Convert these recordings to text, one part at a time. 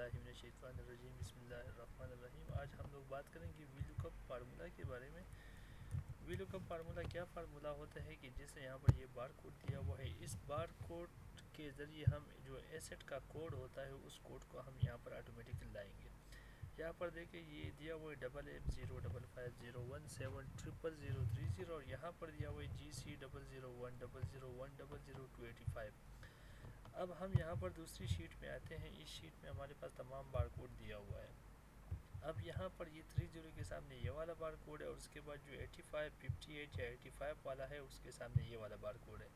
औज़ुबिल्लाहिमिनश्शैतानिर्रजीम बिस्मिल्लाहिर्रहमानिर्रहीम। आज हम लोग बात करेंगे वीलुकअप फार्मूला के बारे में। वीलुकअप फार्मूला क्या फार्मूला होता है कि जैसे यहाँ पर ये बार कोड दिया हुआ है, इस बार कोड के ज़रिए हम जो एसेट का कोड होता है उस कोड को हम यहाँ पर ऑटोमेटिकली लाएंगे। यहाँ पर देखिए ये दिया हुआ है FF05501700030 और यहाँ पर दिया हुआ है GC001001001285। अब हम यहाँ पर दूसरी शीट में आते हैं। इस शीट में हमारे पास तमाम बार कोड दिया हुआ है। अब यहाँ पर ये 30 के सामने ये वाला बार कोड है और उसके बाद जो 85, 58 या 85 वाला है उसके सामने ये वाला बार कोड है।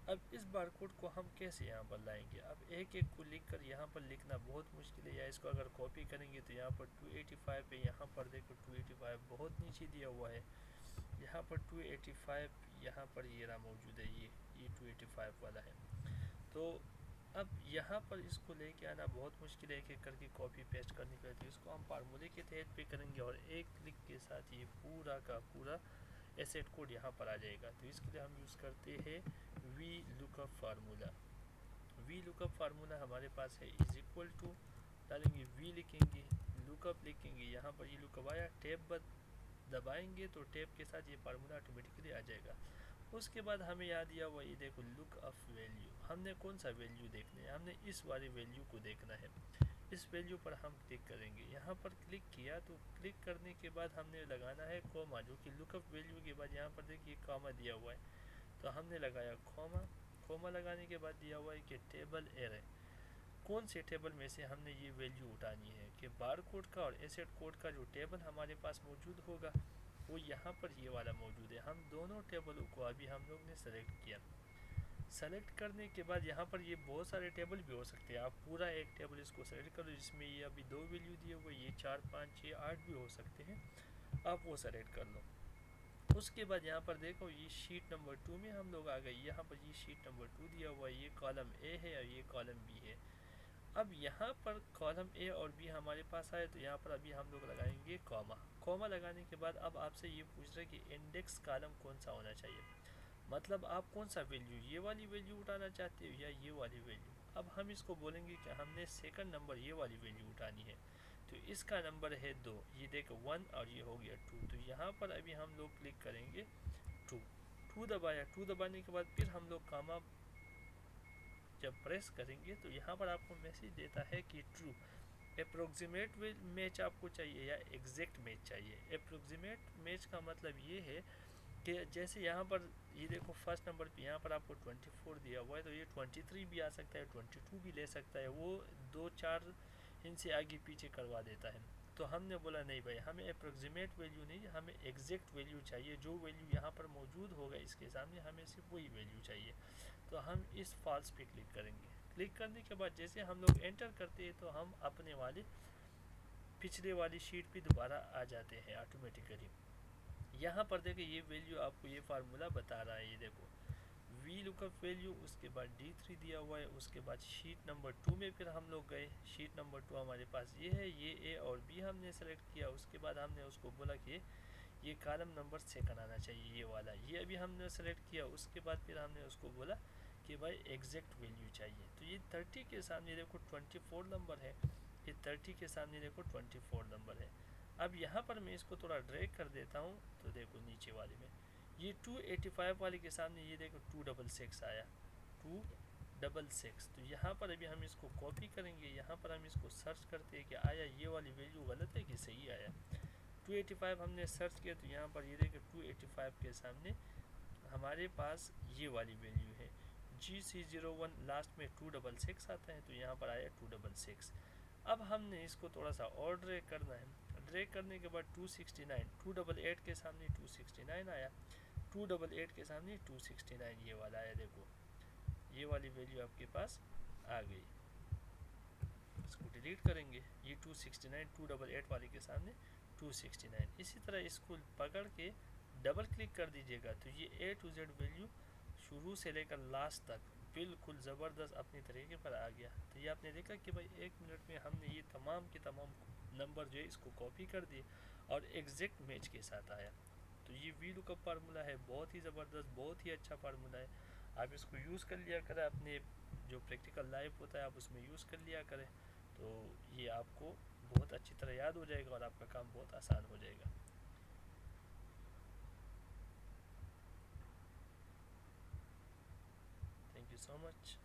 अब इस बार कोड को हम कैसे यहाँ पर लाएंगे? अब एक एक को लिख कर यहाँ पर लिखना बहुत मुश्किल है, या इसको अगर कॉपी करेंगे तो यहाँ पर 285 है, यहाँ पर देखो 285 बहुत नीचे दिया हुआ है, यहाँ पर 285 यहाँ पर ये रहा मौजूद है, ये 285 वाला है। तो अब यहाँ पर इसको लेके आना बहुत मुश्किल है, एक करके कॉपी पेस्ट करने के लिए। तो इसको हम फार्मूले के तहत पे करेंगे और एक क्लिक के साथ ये पूरा का पूरा एसेट कोड यहाँ पर आ जाएगा। तो इसके लिए हम यूज़ करते हैं V lookup formula. V lookup formula हमारे पास है इज इक्वल टू, डालेंगे वी लिखेंगे, लुकअप लिखेंगे, यहाँ पर ये लुकअप आया, टैब दबाएंगे तो टैब के साथ ये फार्मूला ऑटोमेटिकली आ जाएगा। उसके बाद हमें याद दिया हुआ ये देखो लुक अप वैल्यू, हमने कौन सा वैल्यू देखना है? हमने इस वाली वैल्यू को देखना है। इस वैल्यू पर हम क्लिक करेंगे। यहाँ पर क्लिक किया तो क्लिक करने के बाद हमने लगाना है कॉमा, जो कि लुकअप वैल्यू के बाद यहाँ पर देखिए कॉमा दिया हुआ है, तो हमने लगाया कॉमा। कॉमा लगाने के बाद दिया हुआ है कि टेबल एरे, कौन से टेबल में से हमने ये वैल्यू उठानी है, कि बार कोड का और एसेट कोड का जो टेबल हमारे पास मौजूद होगा वो यहाँ पर ये वाला मौजूद है। हम दोनों टेबलों को अभी हम लोग ने सेलेक्ट किया। सेलेक्ट करने के बाद यहाँ पर ये बहुत सारे टेबल भी हो सकते हैं, आप पूरा एक टेबल इसको सेलेक्ट करो जिसमें ये अभी 2 वैल्यू दिए हुए, ये 4, 5, 6, 8 भी हो सकते हैं, आप वो सेलेक्ट कर लो। उसके बाद यहाँ पर देखो ये शीट नंबर 2 में हम लोग आ गए। यहाँ पर ये शीट नंबर 2 दिया हुआ है, ये कॉलम ए है और ये कॉलम बी है। अब यहाँ पर कॉलम ए और बी हमारे पास आए तो यहाँ पर अभी हम लोग लगाएंगे कॉमा। कॉमा लगाने के बाद अब आपसे ये पूछ रहा है कि इंडेक्स कॉलम कौन सा होना चाहिए, मतलब आप कौन सा वैल्यू, ये वाली वैल्यू उठाना चाहते हो या ये वाली वैल्यू। अब हम इसको बोलेंगे कि हमने सेकंड नंबर ये वाली वैल्यू उठानी है, तो इसका नंबर है 2, ये देखो 1 और ये हो गया 2। तो यहाँ पर अभी हम लोग क्लिक करेंगे 2 दबाया। 2 दबाने के बाद फिर हम लोग कॉमा जब प्रेस करेंगे तो यहाँ पर आपको मैसेज देता है कि ट्रू। अप्रोक्सीमेट मैच आपको चाहिए या एग्जैक्ट मैच चाहिए? अप्रोक्सीमेट मैच का मतलब ये है कि जैसे यहाँ पर ये देखो फर्स्ट नंबर पे यहाँ पर आपको 24 दिया हुआ है, तो ये 23 भी आ सकता है, 22 भी ले सकता है, वो 2-4 इनसे आगे पीछे करवा देता है। तो हमने बोला नहीं भाई, हमें अप्रोक्सीमेट वैल्यू नहीं, हमें एग्जैक्ट वैल्यू चाहिए। जो वैल्यू यहाँ पर मौजूद होगा इसके सामने हमें सिर्फ वही वैल्यू चाहिए। तो हम इस फॉल्स पे क्लिक करेंगे। क्लिक करने के बाद जैसे हम लोग एंटर करते हैं तो हम अपने वाले पिछले वाली शीट पे दोबारा आ जाते हैं ऑटोमेटिकली। यहाँ पर देखिए ये वैल्यू आपको ये फार्मूला बता रहा है, ये देखो वी लुकअप वैल्यू, उसके बाद D3 दिया हुआ है। उसके बाद शीट नंबर 2 में फिर हम लोग गए। शीट नंबर 2 हमारे पास ये है, ये ए और बी हमने सेलेक्ट किया। उसके बाद हमने उसको बोला कि ये कॉलम नंबर सेकंड आना चाहिए, ये वाला, ये अभी हमने सेलेक्ट किया। उसके बाद फिर हमने उसको बोला कि भाई एग्जैक्ट वैल्यू चाहिए। तो ये 30 के सामने देखो 24 नंबर है, ये 30 के सामने देखो 24 नंबर है। अब यहाँ पर मैं इसको थोड़ा ड्रैग कर देता हूँ तो देखो नीचे वाले में ये 285 वाले के सामने ये देखो 266 आया, 266। तो यहाँ पर अभी हम इसको कॉपी करेंगे। यहाँ पर हम इसको सर्च करते हैं कि आया ये वाली वैल्यू गलत है कि सही आया। 285 हमने सर्च किया तो यहाँ पर ये देखो 285 के सामने हमारे पास ये वाली वैल्यू है। GC01 लास्ट में 266 आता है, तो यहाँ पर आया 266। अब हमने इसको थोड़ा सा और ड्रैग करना है। ड्रैग करने के बाद 269, 288 के सामने 269 आया, 288 के सामने 269 ये वाला आया। देखो ये वाली वैल्यू आपके पास आ गई। इसको डिलीट करेंगे। ये 269, 288 वाले के सामने 269। इसी तरह इसको पकड़ के डबल क्लिक कर दीजिएगा तो ये A to Z वैल्यू शुरू से लेकर लास्ट तक बिल्कुल ज़बरदस्त अपनी तरीके पर आ गया। तो ये आपने देखा कि भाई 1 मिनट में हमने ये तमाम के तमाम नंबर जो है इसको कॉपी कर दिए और एग्जैक्ट मैच के साथ आया। तो ये वी लुकअप फार्मूला है, बहुत ही ज़बरदस्त, बहुत ही अच्छा फार्मूला है। आप इसको यूज़ कर लिया करें, अपने जो प्रैक्टिकल लाइफ होता है आप उसमें यूज़ कर लिया करें। तो ये आपको बहुत अच्छी तरह याद हो जाएगा और आपका काम बहुत आसान हो जाएगा। Thank you so much.